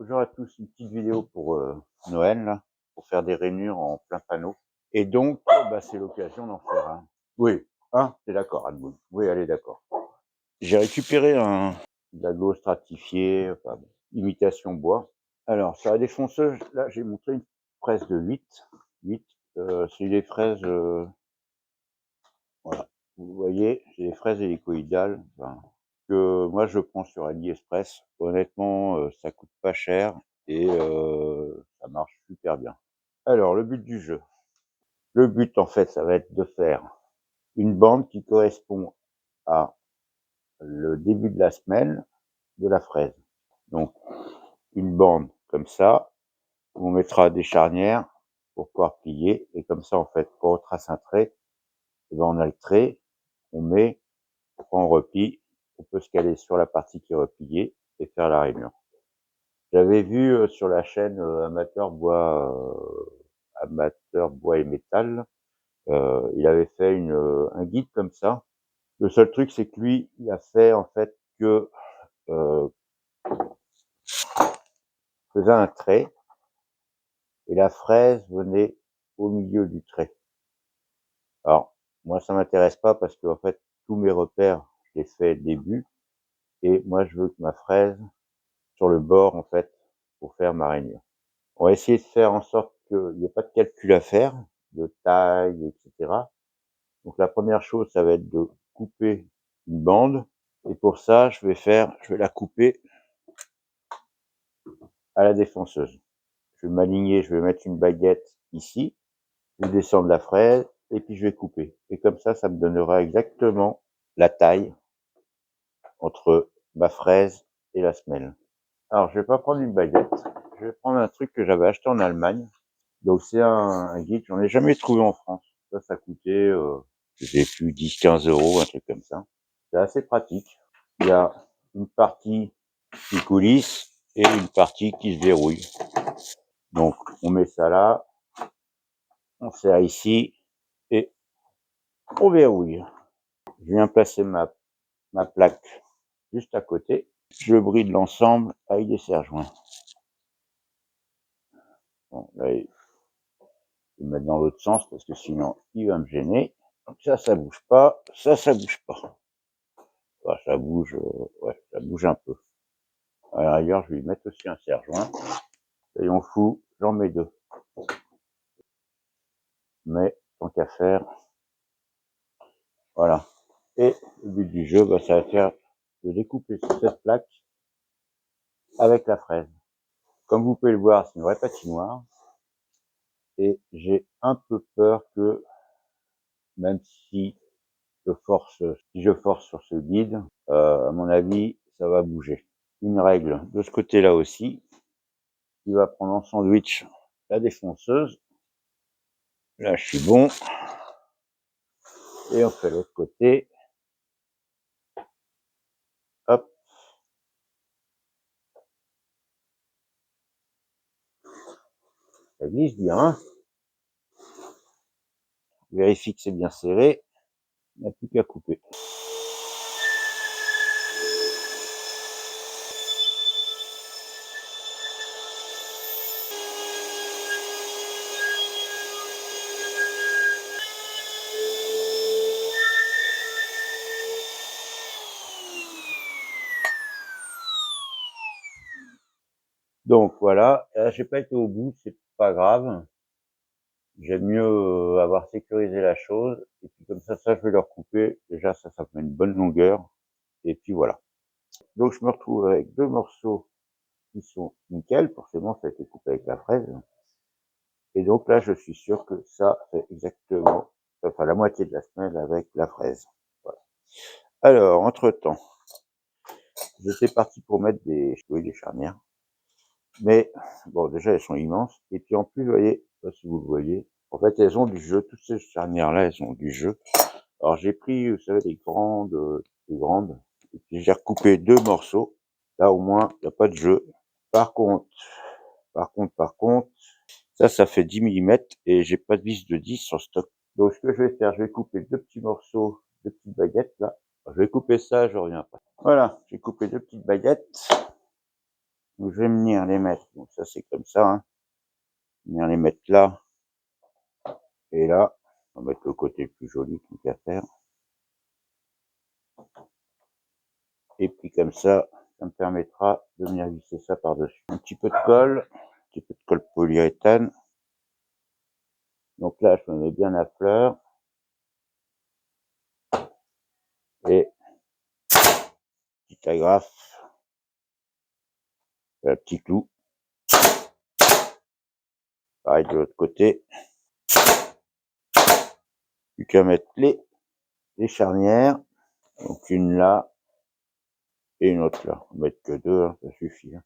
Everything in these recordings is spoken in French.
Bonjour à tous, une petite vidéo pour Noël, là, pour faire des rainures en plein panneau. Et donc, c'est l'occasion d'en faire un. Oui, t'es d'accord, Anne? Oui, elle est d'accord. J'ai récupéré de la gauze stratifiée, enfin, imitation bois. Alors, sur la défonceuse, là, j'ai montré une fraise de 8. C'est des fraises, voilà. Vous voyez, j'ai des fraises hélicoïdales, que moi je prends sur AliExpress. Honnêtement, ça coûte pas cher et ça marche super bien. Alors le but du jeu. Le but en fait, ça va être de faire une bande qui correspond à le début de la semelle de la fraise. Donc une bande comme ça, on mettra des charnières pour pouvoir plier et comme ça en fait, quand on trace un trait, on a le trait, on met, on replie, on peut se caler sur la partie qui est repliée et faire la rainure. J'avais vu sur la chaîne Amateur bois et métal, il avait fait un guide comme ça. Le seul truc, c'est que lui, il a fait en fait que faisait un trait et la fraise venait au milieu du trait. Alors moi, ça m'intéresse pas parce que en fait, tous mes repères, je les fais début et moi, je veux que ma fraise sur le bord en fait pour faire ma rainure. On va essayer de faire en sorte qu'il n'y ait pas de calcul à faire, de taille, etc. Donc la première chose, ça va être de couper une bande. Et pour ça, je vais la couper à la défonceuse. Je vais m'aligner, je vais mettre une baguette ici, je vais descendre la fraise, et puis je vais couper. Et comme ça me donnera exactement la taille entre ma fraise et la semelle. Alors, je vais pas prendre une baguette, je vais prendre un truc que j'avais acheté en Allemagne. Donc c'est un guide, j'en ai jamais trouvé en France. Ça coûtait, j'ai plus 10-15 €, un truc comme ça. C'est assez pratique. Il y a une partie qui coulisse et une partie qui se verrouille. Donc on met ça là, on serre ici et on verrouille. Je viens placer ma plaque juste à côté. Je bride l'ensemble avec des serre-joints. Bon, là, je vais le mettre dans l'autre sens parce que sinon il va me gêner. Donc ça bouge pas, ça bouge pas. Enfin, ça bouge, ouais, ça bouge un peu. À la rigueur, je vais lui mettre aussi un serre-joint. Soyons fous, j'en mets 2. Mais tant qu'à faire, voilà. Et le but du jeu, ça va faire de découper sur cette plaque avec la fraise. Comme vous pouvez le voir, c'est une vraie patinoire. Et j'ai un peu peur que, même si je force sur ce guide, à mon avis, ça va bouger. Une règle de ce côté-là aussi, qui va prendre en sandwich la défonceuse. Là, je suis bon. Et on fait l'autre côté. Hop. Ça glisse bien. Vérifie que c'est bien serré. Il n'y a plus qu'à couper. Donc voilà, j'ai pas été au bout, c'est pas grave. J'aime mieux avoir sécurisé la chose. Et puis comme ça, je vais le recouper. Déjà, ça fait une bonne longueur. Et puis voilà. Donc je me retrouve avec 2 morceaux qui sont nickel. Forcément, ça a été coupé avec la fraise. Et donc là, je suis sûr que ça fait exactement, enfin la moitié de la semelle avec la fraise. Voilà. Alors, entre-temps, j'étais parti pour mettre des charnières. Mais bon, déjà, elles sont immenses. Et puis en plus, vous voyez, je sais pas si vous le voyez, en fait, elles ont du jeu. Toutes ces charnières-là, elles ont du jeu. Alors j'ai pris, vous savez, des grandes. Et puis j'ai recoupé 2 morceaux. Là, au moins, il n'y a pas de jeu. Par contre, ça fait 10 millimètres et j'ai pas de vis de 10 sur stock. Donc, ce que je vais faire, je vais couper 2 petits morceaux, 2 petites baguettes, là. Je vais couper ça, je reviens après. Voilà, j'ai coupé 2 petites baguettes. Donc je vais venir les mettre, donc ça c'est comme ça, hein. Venir les mettre là et là. On va mettre le côté le plus joli, tant qu'à faire. Et puis comme ça me permettra de venir visser ça par-dessus. Un petit peu de colle polyuréthane. Donc là, je me mets bien à fleur. Et petite agrafe, un petit clou. Pareil de l'autre côté. Plus qu'à mettre les charnières. Donc une là et une autre là. On va mettre que deux, hein, ça suffit. Hein.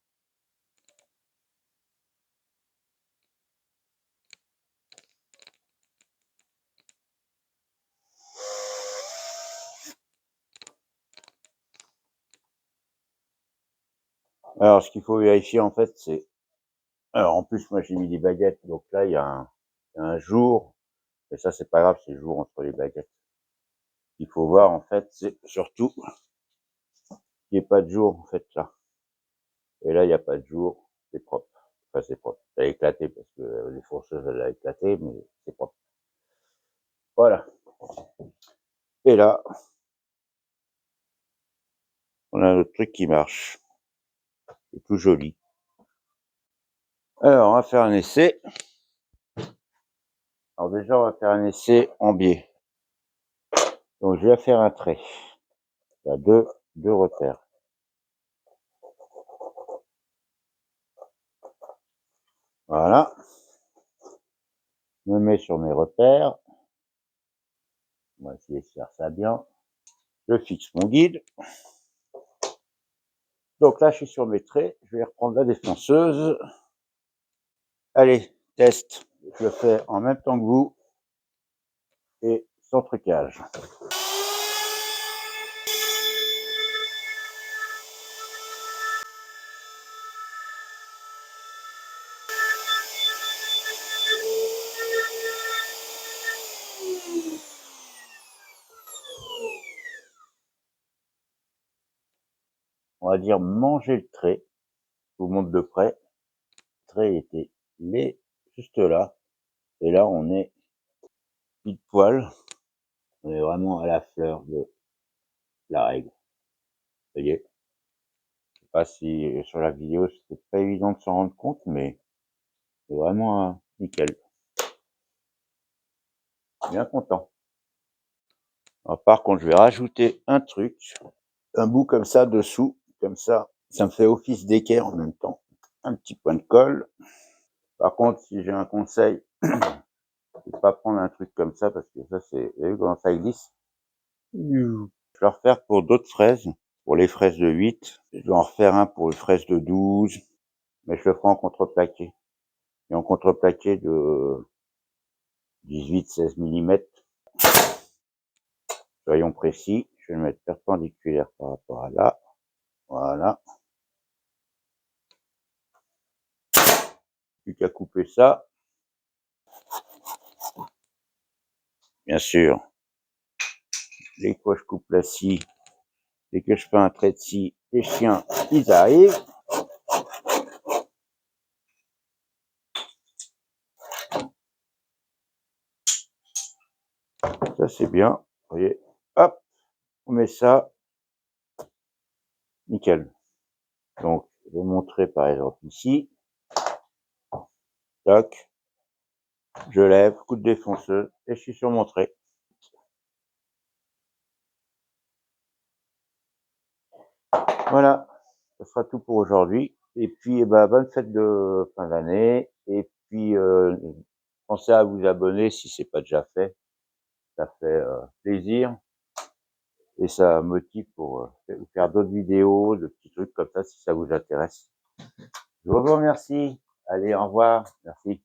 Alors, ce qu'il faut vérifier, en fait, c'est... Alors, en plus, moi, j'ai mis des baguettes. Donc là, il y a un jour. Et ça, c'est pas grave, c'est le jour entre les baguettes. Il faut voir, en fait, c'est surtout qu'il n'y ait pas de jour, en fait, là. Et là, il n'y a pas de jour. C'est propre. Enfin, c'est propre. Ça a éclaté parce que les fourcheuses, elles ont éclaté, mais c'est propre. Voilà. Et là, on a notre truc qui marche. C'est tout joli. Alors, on va faire un essai. Alors déjà, on va faire un essai en biais. Donc, je vais faire un trait. Il y a deux repères. Voilà. Je me mets sur mes repères. On va essayer de faire ça bien. Je fixe mon guide. Donc là, je suis sur mes traits. Je vais reprendre la défonceuse. Allez, test. Je le fais en même temps que vous. Et sans trucage. On va dire manger le trait. Je vous montre de près. Le trait était juste là. Et là, on est pile poil. On est vraiment à la fleur de la règle. Vous voyez? Je sais pas si sur la vidéo, c'était pas évident de s'en rendre compte, mais c'est vraiment nickel. Bien content. Alors, par contre, je vais rajouter un truc, un bout comme ça dessous, comme ça me fait office d'équerre en même temps. Un petit point de colle. Par contre, si j'ai un conseil, c'est pas prendre un truc comme ça parce que ça c'est, vous avez vu comment ça glisse? Je vais en refaire pour d'autres fraises, pour les fraises de 8. Je vais en refaire un pour les fraises de 12, mais je le ferai en contreplaqué. Et en contreplaqué de 18-16 mm. Soyons précis, je vais le mettre perpendiculaire par rapport à là. Voilà. Plus qu'à couper ça. Bien sûr, dès que je coupe la scie, dès que je fais un trait de scie, les chiens, ils arrivent. Ça c'est bien, vous voyez. Hop, on met ça. Nickel. Donc, je vais montrer par exemple ici. Tac. Je lève, coup de défonceuse et je suis sur mon trait. Voilà, ce sera tout pour aujourd'hui. Et puis, bonne fête de fin d'année. Et puis, pensez à vous abonner si c'est pas déjà fait. Ça fait plaisir et ça motive pour faire d'autres vidéos, de petits trucs comme ça si ça vous intéresse. Je vous remercie. Allez, au revoir. Merci.